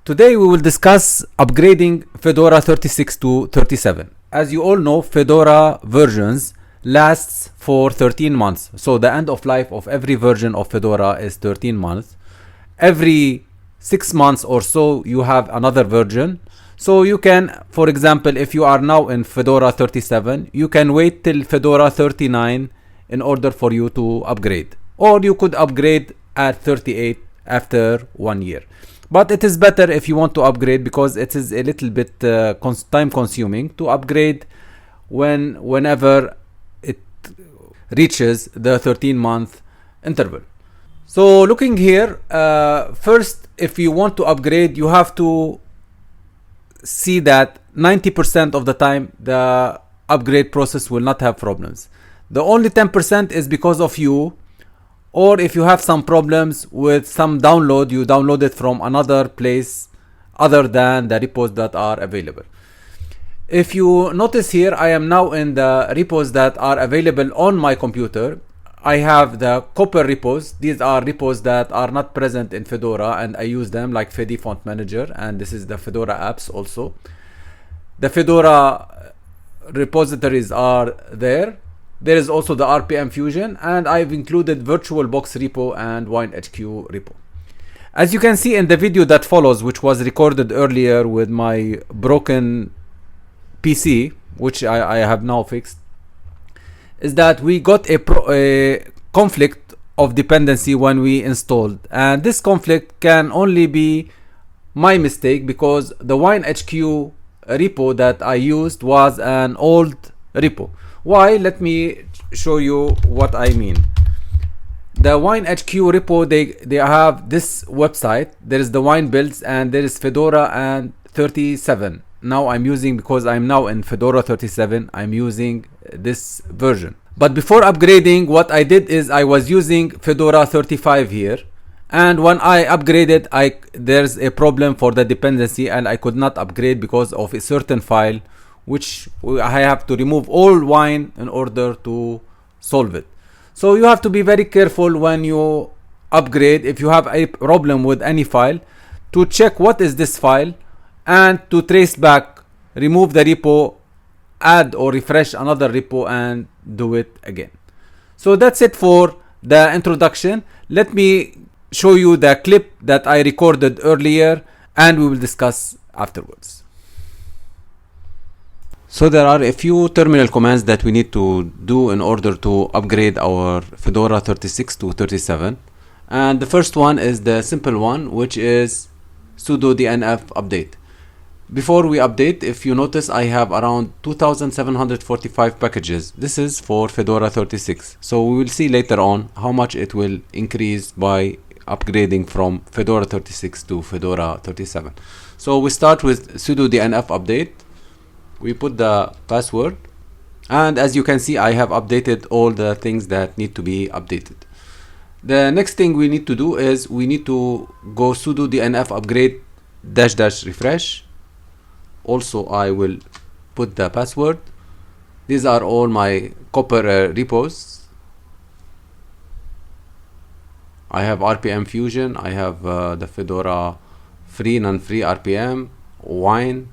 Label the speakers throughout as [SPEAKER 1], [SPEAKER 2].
[SPEAKER 1] Today we will discuss upgrading Fedora 36 to 37. As you all know, Fedora versions lasts for 13 months. So the end of life of every version of Fedora is 13 months. Every 6 months or so you have another version. So you can, for example, if you are now in Fedora 37, you can wait till Fedora 39 in order for you to upgrade. Or you could upgrade at 38 after 1 year. But it is better if you want to upgrade because it is a little bit time consuming to upgrade whenever it reaches the 13-month interval. So looking here, first, if you want to upgrade, you have to see that 90% of the time the upgrade process will not have problems. The only 10% is because of you, or if you have some problems with some download, you download it from another place other than the repos that are available. If you notice here, I am now in the repos that are available on my computer. I have the Copper repos. These are repos that are not present in Fedora, and I use them like Fedi Font Manager, and this is the Fedora apps also. The Fedora repositories are there. There is also the RPM Fusion, and I've included VirtualBox repo and WineHQ repo. As you can see in the video that follows, which was recorded earlier with my broken PC, which I have now fixed, is that we got a conflict of dependency when we installed, and this conflict can only be my mistake because the WineHQ repo that I used was an old repo. Why? Let me show you what I mean. The WineHQ repo, they have this website. There is the wine builds, and there is Fedora and 37. Now I'm using, because I'm now in Fedora 37, I'm using this version. But before upgrading, what I did is I was using Fedora 35 here, and when I upgraded, there's a problem for the dependency, and I could not upgrade because of a certain file which I have to remove all wine in order to solve it. So you have to be very careful when you upgrade. If you have a problem with any file, to check what is this file and to trace back, remove the repo, add or refresh another repo, and do it again. So that's it for the introduction. Let me show you the clip that I recorded earlier, and we will discuss afterwards. So there are a few terminal commands that we need to do in order to upgrade our Fedora 36 to 37. And the first one is the simple one, which is sudo dnf update. Before we update, if you notice, I have around 2745 packages. This is for Fedora 36. So we will see later on how much it will increase by upgrading from Fedora 36 to Fedora 37. So we start with sudo dnf update. We put the password, and as you can see, I have updated all the things that need to be updated. The next thing we need to do is we need to go sudo dnf upgrade -- refresh. Also, I will put the password. These are all my Copper repos. I have RPM Fusion, I have the Fedora free, non-free RPM, wine,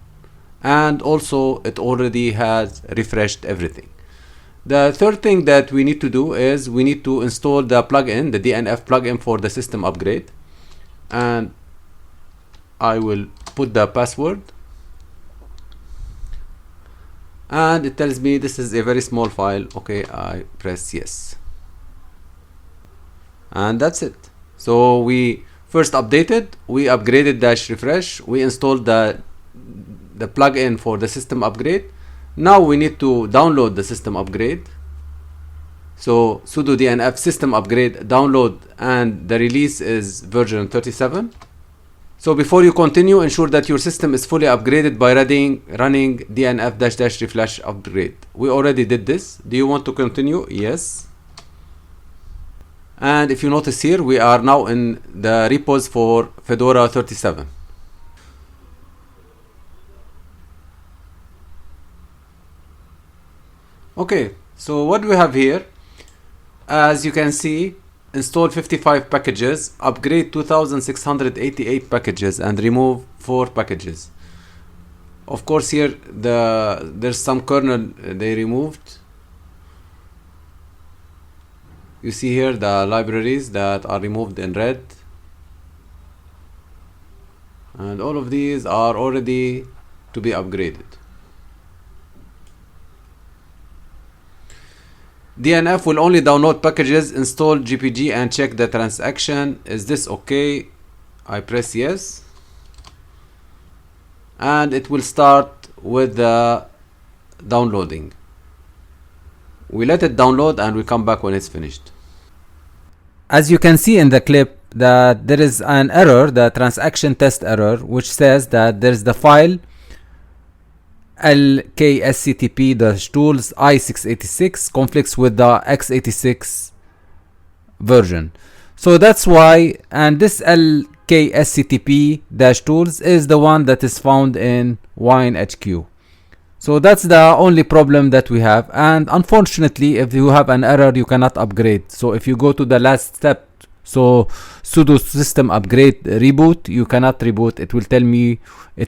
[SPEAKER 1] and also it already has refreshed everything. The third thing that we need to do is we need to install the plugin, the DNF plugin for the system upgrade, and I will put the password, and it tells me this is a very small file. Okay, I press yes, and that's it. So we first updated, we upgraded -- refresh, we installed the plugin for the system upgrade. Now we need to download the system upgrade. So sudo dnf system upgrade download, and the release is version 37. So before you continue, ensure that your system is fully upgraded by running dnf -- refresh upgrade. We already did this. Do you want to continue? Yes. And if you notice here, we are now in the repos for Fedora 37. Okay, so what we have here, as you can see, install 55 packages, upgrade 2688 packages, and remove 4 packages. Of course, here there's some kernel they removed. You see here the libraries that are removed in red, and all of these are already to be upgraded. DNF will only download packages, install GPG, and check the transaction. Is this okay? I press yes, and it will start with the downloading. We let it download and we come back when it's finished. As you can see in the clip, that there is an error, the transaction test error, which says that there's the file lksctp-tools i686 conflicts with the x86 version. So that's why, and this lksctp-tools is the one that is found in WineHQ. So that's the only problem that we have, and unfortunately if you have an error you cannot upgrade. So if you go to the last step, so sudo system upgrade reboot, you cannot reboot. It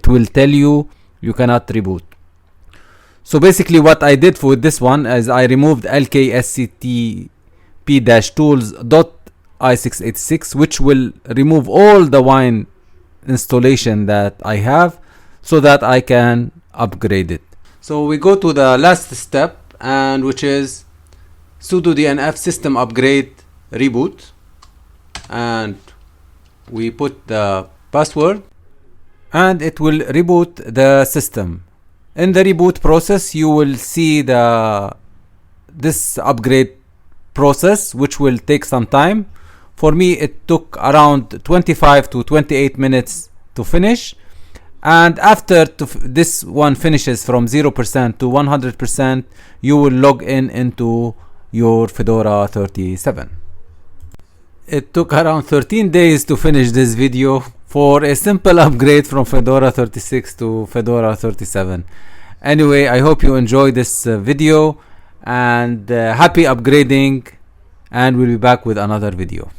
[SPEAKER 1] will tell you you cannot reboot. So basically what I did for this one is I removed lksctp-tools.i686, which will remove all the wine installation that I have so that I can upgrade it. So we go to the last step, and which is sudo dnf-system-upgrade reboot, and we put the password and it will reboot the system. In the reboot process you will see this upgrade process, which will take some time. For me it took around 25 to 28 minutes to finish, and after this one finishes from 0% to 100%, you will log into your Fedora 37. It took around 13 days to finish this video for a simple upgrade from Fedora 36 to Fedora 37. Anyway, I hope you enjoyed this video, and happy upgrading, and we'll be back with another video.